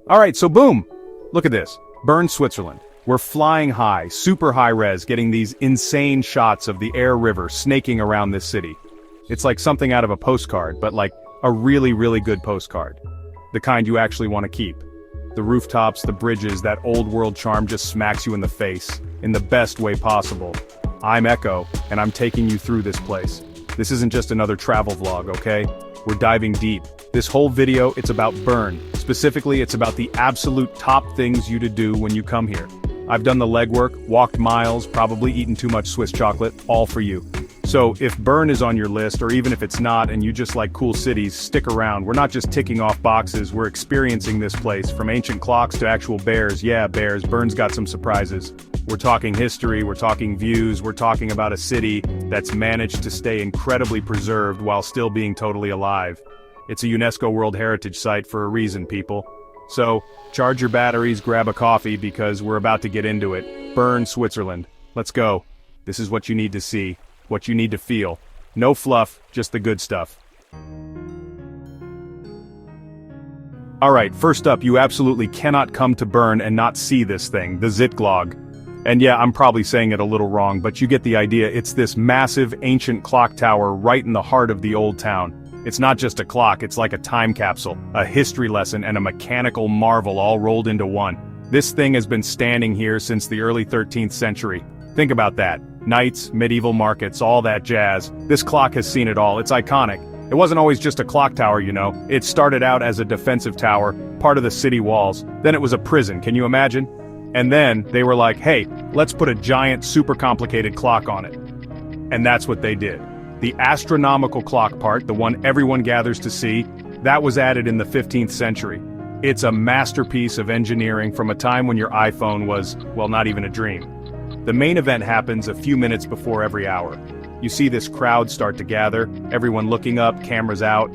Alright, so boom! Look at this. Bern, Switzerland. We're flying high, super high res, getting these insane shots of the Air River snaking around this city. It's like something out of a postcard, but like a really, really good postcard. The kind you actually want to keep. The rooftops, the bridges, that old world charm just smacks you in the face, in the best way possible. I'm Echo, and I'm taking you through this place. This isn't just another travel vlog, okay? We're diving deep. This whole video, it's about Bern. Specifically, it's about the absolute top things you to do when you come here. I've done the legwork, walked miles, probably eaten too much Swiss chocolate, all for you. So if Bern is on your list, or even if it's not and you just like cool cities, stick around. We're not just ticking off boxes, we're experiencing this place, from ancient clocks to actual bears. Yeah, bears, Bern's got some surprises. We're talking history, we're talking views, we're talking about a city that's managed to stay incredibly preserved while still being totally alive. It's a UNESCO World Heritage Site for a reason, people. So, charge your batteries, grab a coffee, because we're about to get into it. Bern, Switzerland. Let's go. This is what you need to see, what you need to feel. No fluff, just the good stuff. Alright, first up, you absolutely cannot come to Bern and not see this thing, the Zytglogge. And yeah, I'm probably saying it a little wrong, but you get the idea. It's this massive, ancient clock tower right in the heart of the old town. It's not just a clock, it's like a time capsule, a history lesson, and a mechanical marvel all rolled into one. This thing has been standing here since the early 13th century. Think about that. Knights, medieval markets, all that jazz. This clock has seen it all, it's iconic. It wasn't always just a clock tower, you know. It started out as a defensive tower, part of the city walls. Then it was a prison, can you imagine? And then, they were like, hey, let's put a giant, super complicated clock on it. And that's what they did. The astronomical clock part, the one everyone gathers to see, that was added in the 15th century. It's a masterpiece of engineering from a time when your iPhone was, well, not even a dream. The main event happens a few minutes before every hour. You see this crowd start to gather, everyone looking up, cameras out,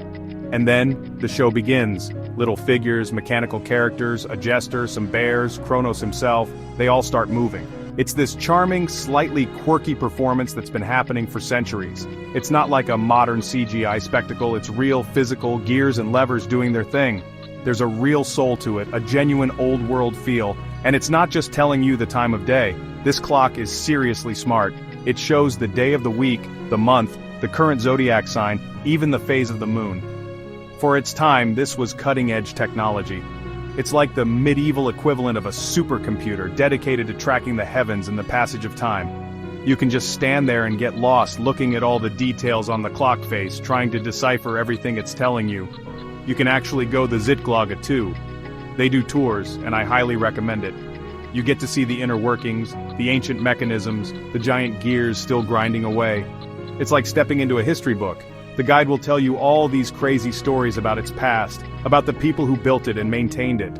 and then the show begins. Little figures, mechanical characters, a jester, some bears, Kronos himself, they all start moving. It's this charming, slightly quirky performance that's been happening for centuries. It's not like a modern CGI spectacle, it's real, physical, gears and levers doing their thing. There's a real soul to it, a genuine old-world feel, and it's not just telling you the time of day. This clock is seriously smart. It shows the day of the week, the month, the current zodiac sign, even the phase of the moon. For its time, this was cutting-edge technology. It's like the medieval equivalent of a supercomputer dedicated to tracking the heavens and the passage of time. You can just stand there and get lost looking at all the details on the clock face, trying to decipher everything it's telling you. You can actually go the Zytglogge too. They do tours, and I highly recommend it. You get to see the inner workings, the ancient mechanisms, the giant gears still grinding away. It's like stepping into a history book. The guide will tell you all these crazy stories about its past, about the people who built it and maintained it.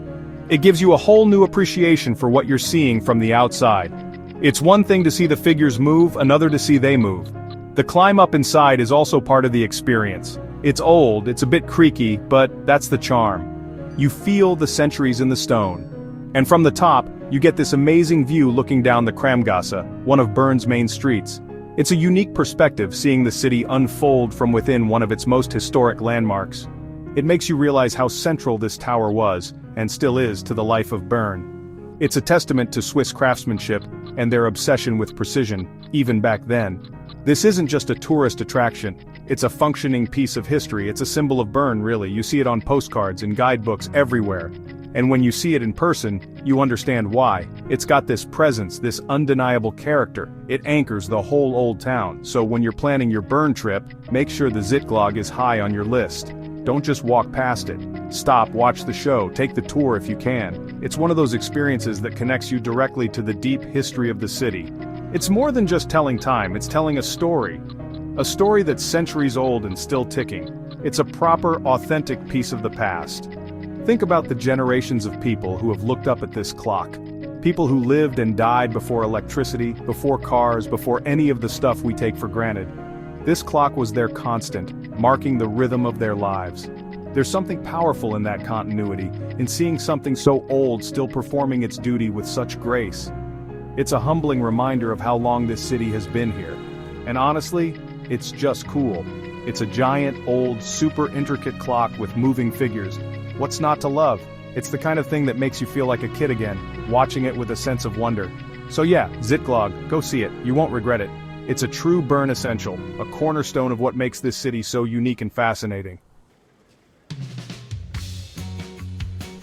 It gives you a whole new appreciation for what you're seeing from the outside. It's one thing to see the figures move, another to see they move. The climb up inside is also part of the experience. It's old, it's a bit creaky, but that's the charm. You feel the centuries in the stone. And from the top, you get this amazing view looking down the Kramgasse, one of Bern's main streets. It's a unique perspective seeing the city unfold from within one of its most historic landmarks. It makes you realize how central this tower was, and still is, to the life of Bern. It's a testament to Swiss craftsmanship and their obsession with precision, even back then. This isn't just a tourist attraction, it's a functioning piece of history. It's a symbol of Bern, really. You see it on postcards and guidebooks everywhere. And when you see it in person, you understand why. It's got this presence, this undeniable character. It anchors the whole old town. So when you're planning your Bern trip, make sure the Zytglogge is high on your list. Don't just walk past it. Stop, watch the show, take the tour if you can. It's one of those experiences that connects you directly to the deep history of the city. It's more than just telling time, it's telling a story. A story that's centuries old and still ticking. It's a proper, authentic piece of the past. Think about the generations of people who have looked up at this clock. People who lived and died before electricity, before cars, before any of the stuff we take for granted. This clock was their constant, marking the rhythm of their lives. There's something powerful in that continuity, in seeing something so old still performing its duty with such grace. It's a humbling reminder of how long this city has been here. And honestly, it's just cool. It's a giant, old, super intricate clock with moving figures. What's not to love? It's the kind of thing that makes you feel like a kid again, watching it with a sense of wonder. So yeah, Zytglogge, go see it, you won't regret it. It's a true Bern essential, a cornerstone of what makes this city so unique and fascinating.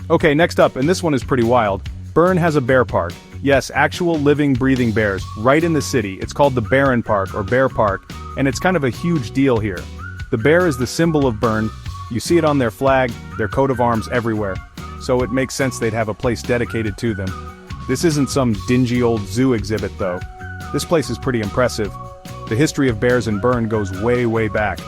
Okay, next up, and this one is pretty wild. Bern has a bear park. Yes, actual living, breathing bears, right in the city. It's called the Bären Park or Bear Park, and it's kind of a huge deal here. The bear is the symbol of Bern. You see it on their flag, their coat of arms everywhere. So it makes sense they'd have a place dedicated to them. This isn't some dingy old zoo exhibit though. This place is pretty impressive. The history of bears in Bern goes way, way back.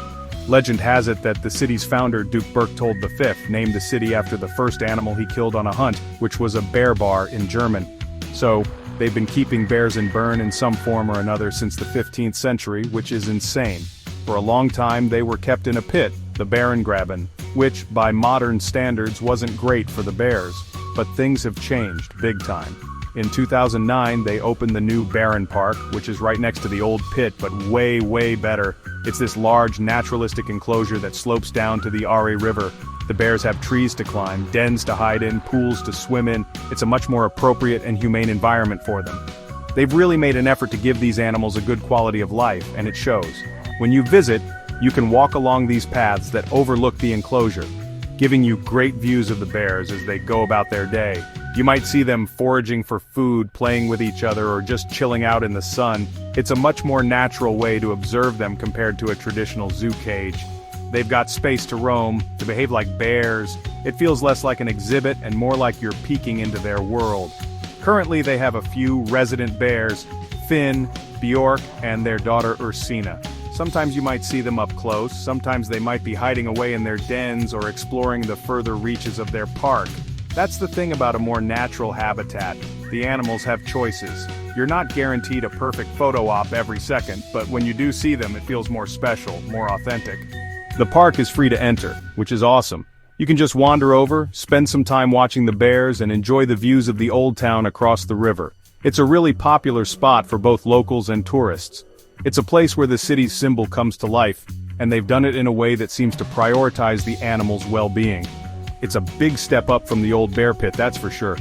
Legend has it that the city's founder, Duke Berchtold V, named the city after the first animal he killed on a hunt, which was a bear bar in German. So, they've been keeping bears in Bern in some form or another since the 15th century, which is insane. For a long time they were kept in a pit, the Bärengraben, which, by modern standards, wasn't great for the bears. But things have changed, big time. In 2009 they opened the new Bären Park, which is right next to the old pit but way, way better. It's this large naturalistic enclosure that slopes down to the Aare River. The bears have trees to climb, dens to hide in, pools to swim in. It's a much more appropriate and humane environment for them. They've really made an effort to give these animals a good quality of life, and it shows. When you visit, you can walk along these paths that overlook the enclosure, giving you great views of the bears as they go about their day. You might see them foraging for food, playing with each other, or just chilling out in the sun. It's a much more natural way to observe them compared to a traditional zoo cage. They've got space to roam, to behave like bears. It feels less like an exhibit and more like you're peeking into their world. Currently they have a few resident bears, Finn, Bjork, and their daughter Ursina. Sometimes you might see them up close, sometimes they might be hiding away in their dens or exploring the further reaches of their park. That's the thing about a more natural habitat. The animals have choices. You're not guaranteed a perfect photo op every second, but when you do see them it feels more special, more authentic. The park is free to enter, which is awesome. You can just wander over, spend some time watching the bears, and enjoy the views of the old town across the river. It's a really popular spot for both locals and tourists. It's a place where the city's symbol comes to life, and they've done it in a way that seems to prioritize the animals' well-being. It's a big step up from the old bear pit, that's for sure.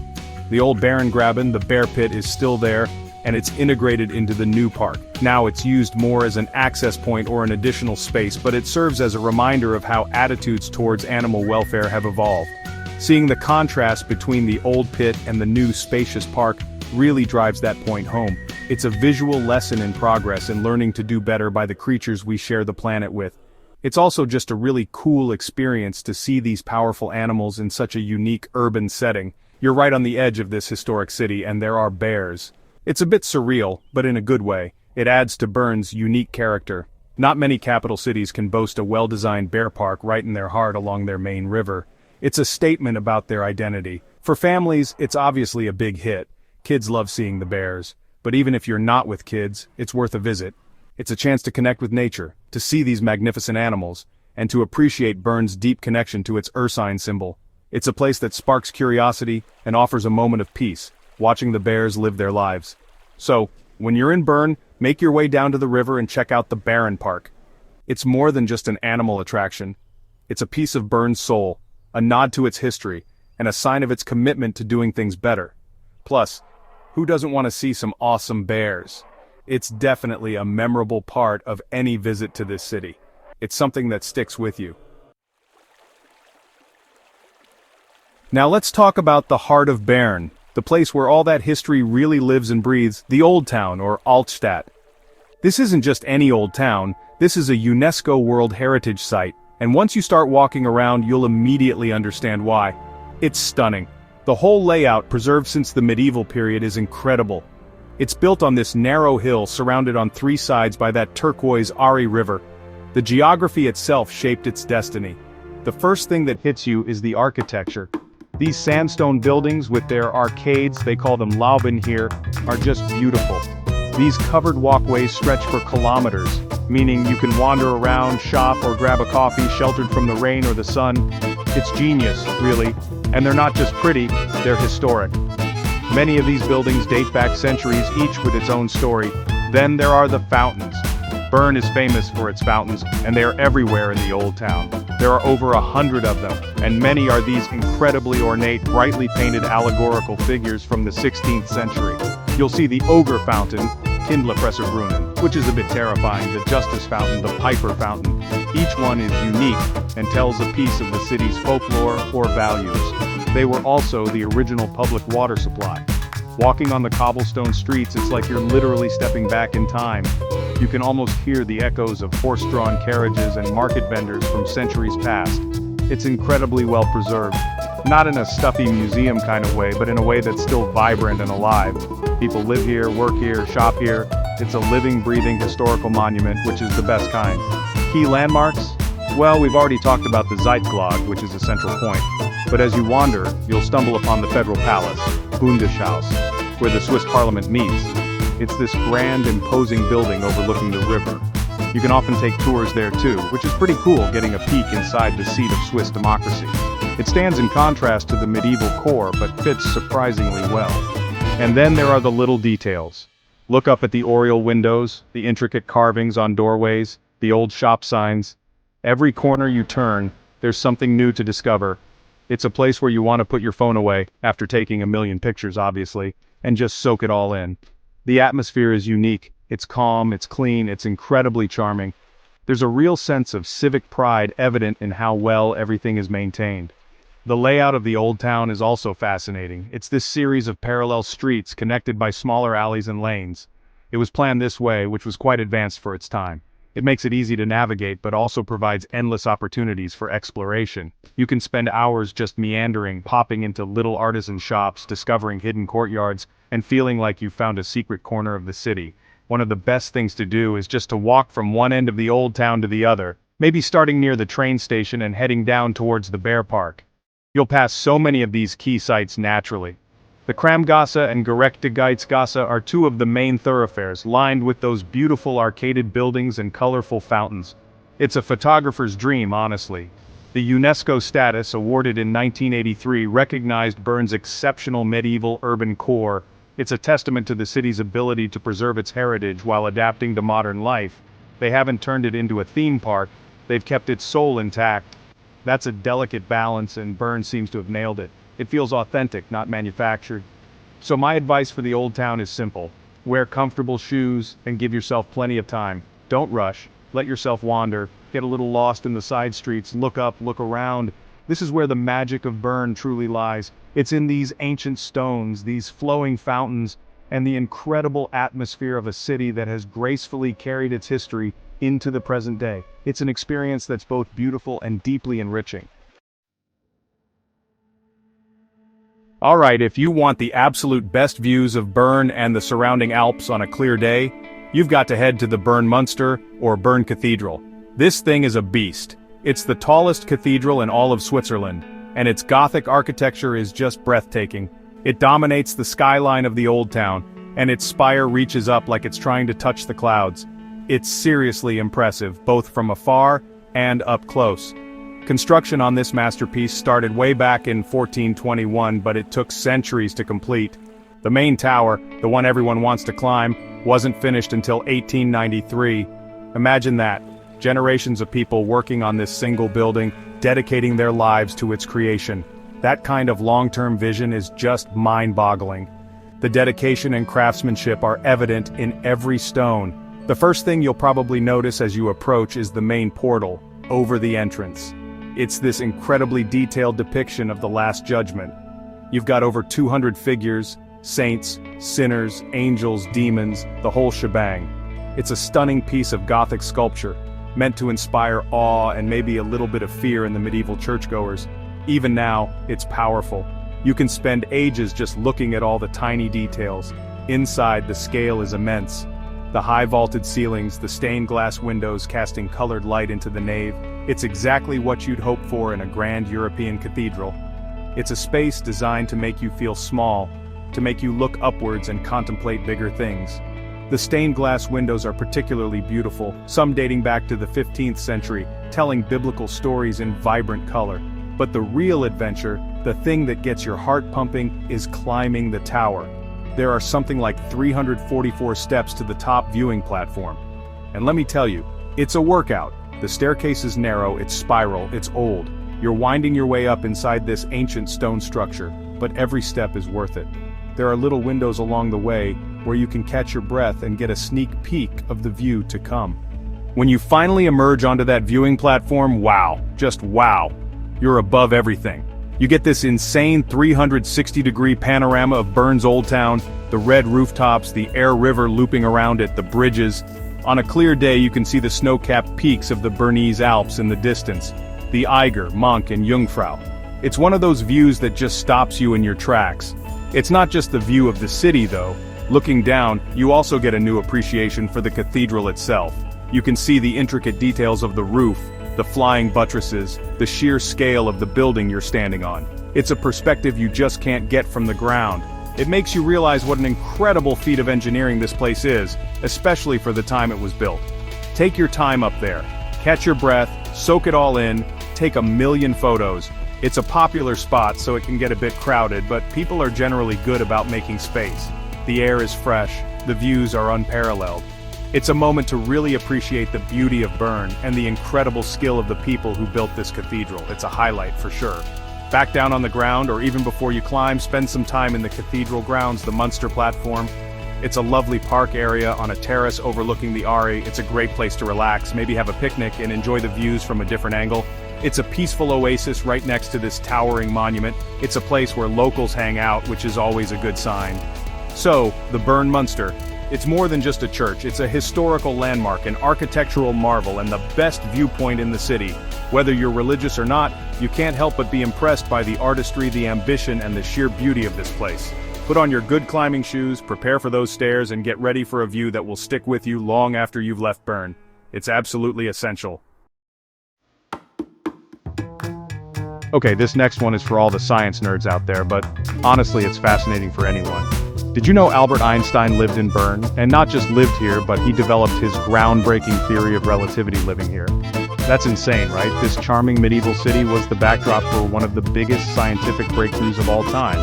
The old Bärengraben, the bear pit, is still there, and it's integrated into the new park. Now it's used more as an access point or an additional space, but it serves as a reminder of how attitudes towards animal welfare have evolved. Seeing the contrast between the old pit and the new spacious park really drives that point home. It's a visual lesson in progress in learning to do better by the creatures we share the planet with. It's also just a really cool experience to see these powerful animals in such a unique urban setting. You're right on the edge of this historic city and there are bears. It's a bit surreal, but in a good way. It adds to Bern's unique character. Not many capital cities can boast a well-designed bear park right in their heart along their main river. It's a statement about their identity. For families, it's obviously a big hit. Kids love seeing the bears. But even if you're not with kids, it's worth a visit. It's a chance to connect with nature, to see these magnificent animals, and to appreciate Bern's deep connection to its ursine symbol. It's a place that sparks curiosity and offers a moment of peace, watching the bears live their lives. So, when you're in Bern, make your way down to the river and check out the Bären Park. It's more than just an animal attraction. It's a piece of Bern's soul, a nod to its history, and a sign of its commitment to doing things better. Plus, who doesn't want to see some awesome bears? It's definitely a memorable part of any visit to this city. It's something that sticks with you. Now let's talk about the heart of Bern, the place where all that history really lives and breathes, the Old Town or Altstadt. This isn't just any old town, this is a UNESCO World Heritage Site, and once you start walking around you'll immediately understand why. It's stunning. The whole layout, preserved since the medieval period, is incredible. It's built on this narrow hill surrounded on three sides by that turquoise Aare River. The geography itself shaped its destiny. The first thing that hits you is the architecture. These sandstone buildings with their arcades, they call them Lauben here, are just beautiful. These covered walkways stretch for kilometers, meaning you can wander around, shop, or grab a coffee sheltered from the rain or the sun. It's genius, really, and they're not just pretty, they're historic. Many of these buildings date back centuries, each with its own story. Then there are the fountains. Bern is famous for its fountains, and they are everywhere in the old town. There are over 100 of them, and many are these incredibly ornate, brightly painted allegorical figures from the 16th century. You'll see the Ogre Fountain, Kindlepresserbrunnen, which is a bit terrifying, the Justice Fountain, the Piper Fountain. Each one is unique and tells a piece of the city's folklore or values. They were also the original public water supply. Walking on the cobblestone streets, it's like you're literally stepping back in time. You can almost hear the echoes of horse-drawn carriages and market vendors from centuries past. It's incredibly well preserved. Not in a stuffy museum kind of way, but in a way that's still vibrant and alive. People live here, work here, shop here. It's a living, breathing historical monument, which is the best kind. Key landmarks? Well, we've already talked about the Zytglogge, which is a central point. But as you wander, you'll stumble upon the Federal Palace, Bundeshaus, where the Swiss Parliament meets. It's this grand, imposing building overlooking the river. You can often take tours there too, which is pretty cool, getting a peek inside the seat of Swiss democracy. It stands in contrast to the medieval core, but fits surprisingly well. And then there are the little details. Look up at the oriel windows, the intricate carvings on doorways, the old shop signs. Every corner you turn, there's something new to discover. It's a place where you want to put your phone away, after taking a million pictures obviously, and just soak it all in. The atmosphere is unique, it's calm, it's clean, it's incredibly charming. There's a real sense of civic pride evident in how well everything is maintained. The layout of the old town is also fascinating. It's this series of parallel streets connected by smaller alleys and lanes. It was planned this way, which was quite advanced for its time. It makes it easy to navigate but also provides endless opportunities for exploration. You can spend hours just meandering, popping into little artisan shops, discovering hidden courtyards, and feeling like you've found a secret corner of the city. One of the best things to do is just to walk from one end of the old town to the other, maybe starting near the train station and heading down towards the Bear Park. You'll pass so many of these key sites naturally. The Kramgasse and Gerechtigkeitsgasse are two of the main thoroughfares, lined with those beautiful arcaded buildings and colorful fountains. It's a photographer's dream, honestly. The UNESCO status, awarded in 1983, recognized Bern's exceptional medieval urban core. It's a testament to the city's ability to preserve its heritage while adapting to modern life. They haven't turned it into a theme park, they've kept its soul intact. That's a delicate balance, and Bern seems to have nailed it. It feels authentic, not manufactured. So my advice for the old town is simple. Wear comfortable shoes and give yourself plenty of time. Don't rush. Let yourself wander. Get a little lost in the side streets. Look up, look around. This is where the magic of Bern truly lies. It's in these ancient stones, these flowing fountains, and the incredible atmosphere of a city that has gracefully carried its history into the present day. It's an experience that's both beautiful and deeply enriching. Alright, if you want the absolute best views of Bern and the surrounding Alps on a clear day, you've got to head to the Bern Minster, or Bern Cathedral. This thing is a beast. It's the tallest cathedral in all of Switzerland, and its Gothic architecture is just breathtaking. It dominates the skyline of the old town, and its spire reaches up like it's trying to touch the clouds. It's seriously impressive, both from afar and up close. Construction on this masterpiece started way back in 1421, but it took centuries to complete. The main tower, the one everyone wants to climb, wasn't finished until 1893. Imagine that. Generations of people working on this single building, dedicating their lives to its creation. That kind of long-term vision is just mind-boggling. The dedication and craftsmanship are evident in every stone. The first thing you'll probably notice as you approach is the main portal, over the entrance. It's this incredibly detailed depiction of the Last Judgment. You've got over 200 figures, saints, sinners, angels, demons, the whole shebang. It's a stunning piece of Gothic sculpture, meant to inspire awe and maybe a little bit of fear in the medieval churchgoers. Even now, it's powerful. You can spend ages just looking at all the tiny details. Inside, the scale is immense. The high vaulted ceilings, the stained glass windows casting colored light into the nave. It's exactly what you'd hope for in a grand European cathedral. It's a space designed to make you feel small, to make you look upwards and contemplate bigger things. The stained glass windows are particularly beautiful, some dating back to the 15th century, telling biblical stories in vibrant color. But the real adventure, the thing that gets your heart pumping, is climbing the tower. There are something like 344 steps to the top viewing platform. And let me tell you, it's a workout. The staircase is narrow, it's spiral, it's old. You're winding your way up inside this ancient stone structure, but every step is worth it. There are little windows along the way where you can catch your breath and get a sneak peek of the view to come. When you finally emerge onto that viewing platform, wow, just wow. You're above everything. You get this insane 360-degree panorama of Bern's Old Town, the red rooftops, the Aire River looping around it, the bridges. On a clear day you can see the snow-capped peaks of the Bernese Alps in the distance, the Eiger, Monk and Jungfrau. It's one of those views that just stops you in your tracks. It's not just the view of the city though. Looking down, you also get a new appreciation for the cathedral itself. You can see the intricate details of the roof, the flying buttresses, the sheer scale of the building you're standing on. It's a perspective you just can't get from the ground. It makes you realize what an incredible feat of engineering this place is, especially for the time it was built. Take your time up there. Catch your breath, soak it all in, take a million photos. It's a popular spot so it can get a bit crowded, but people are generally good about making space. The air is fresh, the views are unparalleled. It's a moment to really appreciate the beauty of Bern and the incredible skill of the people who built this cathedral. It's a highlight for sure. Back down on the ground, or even before you climb, spend some time in the cathedral grounds, the Minster platform. It's a lovely park area on a terrace overlooking the Aare. It's a great place to relax, maybe have a picnic and enjoy the views from a different angle. It's a peaceful oasis right next to this towering monument. It's a place where locals hang out, which is always a good sign. So, the Bern Minster. It's more than just a church, it's a historical landmark, an architectural marvel, and the best viewpoint in the city. Whether you're religious or not, you can't help but be impressed by the artistry, the ambition, and the sheer beauty of this place. Put on your good climbing shoes, prepare for those stairs, and get ready for a view that will stick with you long after you've left Bern. It's absolutely essential. Okay, this next one is for all the science nerds out there, but honestly it's fascinating for anyone. Did you know Albert Einstein lived in Bern? And not just lived here, but he developed his groundbreaking theory of relativity living here. That's insane, right? This charming medieval city was the backdrop for one of the biggest scientific breakthroughs of all time.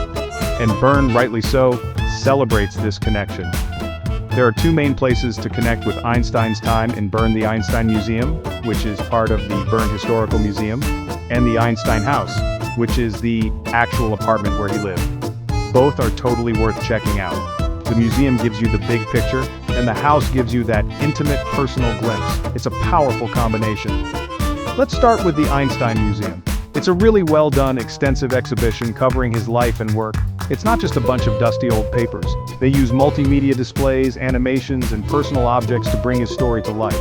And Bern, rightly so, celebrates this connection. There are two main places to connect with Einstein's time in Bern: the Einstein Museum, which is part of the Bern Historical Museum, and the Einstein House, which is the actual apartment where he lived. Both are totally worth checking out. The museum gives you the big picture, and the house gives you that intimate, personal glimpse. It's a powerful combination. Let's start with the Einstein Museum. It's a really well-done, extensive exhibition covering his life and work. It's not just a bunch of dusty old papers. They use multimedia displays, animations, and personal objects to bring his story to life.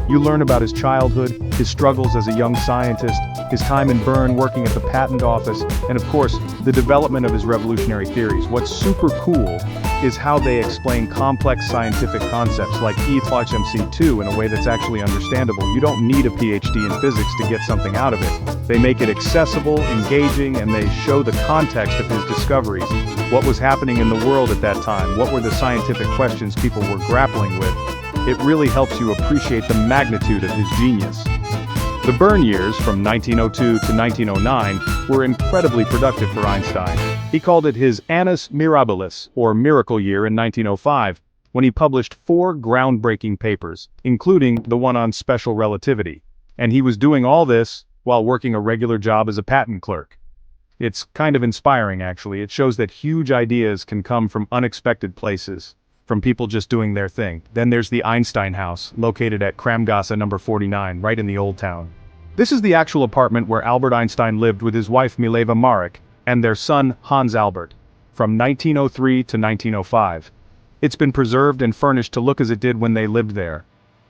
You learn about his childhood, his struggles as a young scientist, his time in Bern working at the patent office, and of course, the development of his revolutionary theories. What's super cool is how they explain complex scientific concepts like E/mc2 in a way that's actually understandable. You don't need a PhD in physics to get something out of it. They make it accessible, engaging, and they show the context of his discoveries. What was happening in the world at that time? What were the scientific questions people were grappling with? It really helps you appreciate the magnitude of his genius. The Bern years, from 1902 to 1909, were incredibly productive for Einstein. He called it his annus mirabilis, or miracle year, in 1905, when he published 4 groundbreaking papers, including the one on special relativity. And he was doing all this while working a regular job as a patent clerk. It's kind of inspiring, actually. It shows that huge ideas can come from unexpected places, from people just doing their thing. Then there's the Einstein House, located at Kramgasse number 49, right in the Old Town. This is the actual apartment where Albert Einstein lived with his wife Mileva Marek, and their son Hans Albert, from 1903 to 1905. It's been preserved and furnished to look as it did when they lived there.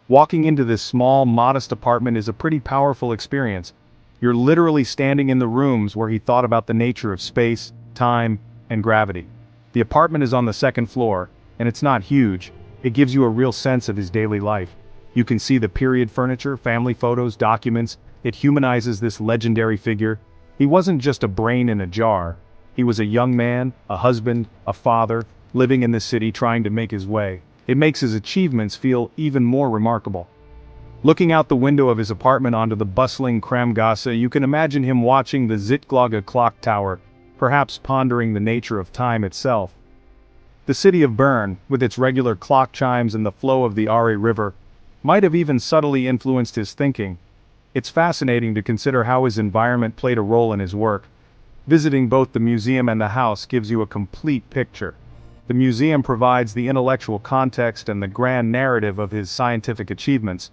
Walking into this small, modest apartment is a pretty powerful experience. You're literally standing in the rooms where he thought about the nature of space, time, and gravity. The apartment is on the 2nd floor, and it's not huge. It gives you a real sense of his daily life. You can see the period furniture, family photos, documents. It humanizes this legendary figure. He wasn't just a brain in a jar. He was a young man, a husband, a father, living in the city trying to make his way. It makes his achievements feel even more remarkable. Looking out the window of his apartment onto the bustling Kramgasse, you can imagine him watching the Zytglogge clock tower, perhaps pondering the nature of time itself. The city of Bern, with its regular clock chimes and the flow of the Aare River, might have even subtly influenced his thinking. It's fascinating to consider how his environment played a role in his work. Visiting both the museum and the house gives you a complete picture. The museum provides the intellectual context and the grand narrative of his scientific achievements,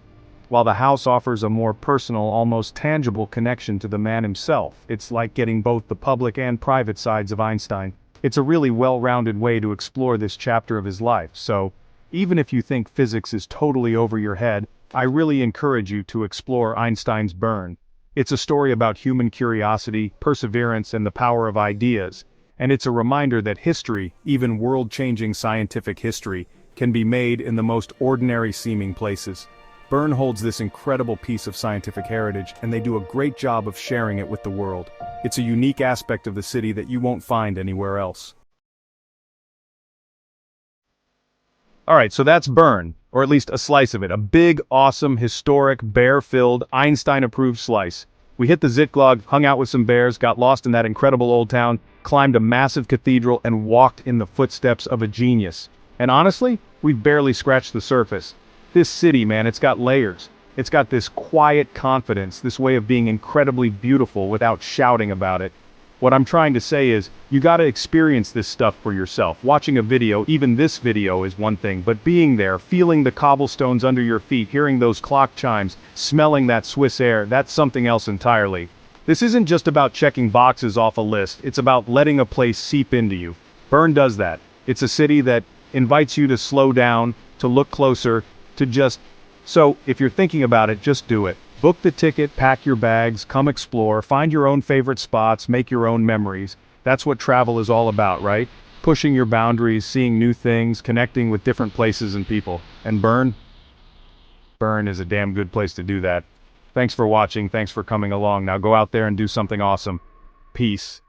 while the house offers a more personal, almost tangible connection to the man himself. It's like getting both the public and private sides of Einstein. It's a really well-rounded way to explore this chapter of his life, so even if you think physics is totally over your head, I really encourage you to explore Einstein's Bern. It's a story about human curiosity, perseverance, and the power of ideas, and it's a reminder that history, even world-changing scientific history, can be made in the most ordinary seeming places. Bern holds this incredible piece of scientific heritage, and they do a great job of sharing it with the world. It's a unique aspect of the city that you won't find anywhere else. Alright, so that's Bern, or at least a slice of it. A big, awesome, historic, bear-filled, Einstein-approved slice. We hit the Zytglogge, hung out with some bears, got lost in that incredible old town, climbed a massive cathedral, and walked in the footsteps of a genius. And honestly, we've barely scratched the surface. This city, man, it's got layers. It's got this quiet confidence, this way of being incredibly beautiful without shouting about it. What I'm trying to say is, you gotta experience this stuff for yourself. Watching a video, even this video, is one thing, but being there, feeling the cobblestones under your feet, hearing those clock chimes, smelling that Swiss air, that's something else entirely. This isn't just about checking boxes off a list, it's about letting a place seep into you. Bern does that. It's a city that invites you to slow down, to look closer, to just... So, if you're thinking about it, just do it. Book the ticket, pack your bags, come explore, find your own favorite spots, make your own memories. That's what travel is all about, right? Pushing your boundaries, seeing new things, connecting with different places and people. And Bern? Bern is a damn good place to do that. Thanks for watching, thanks for coming along. Now go out there and do something awesome. Peace.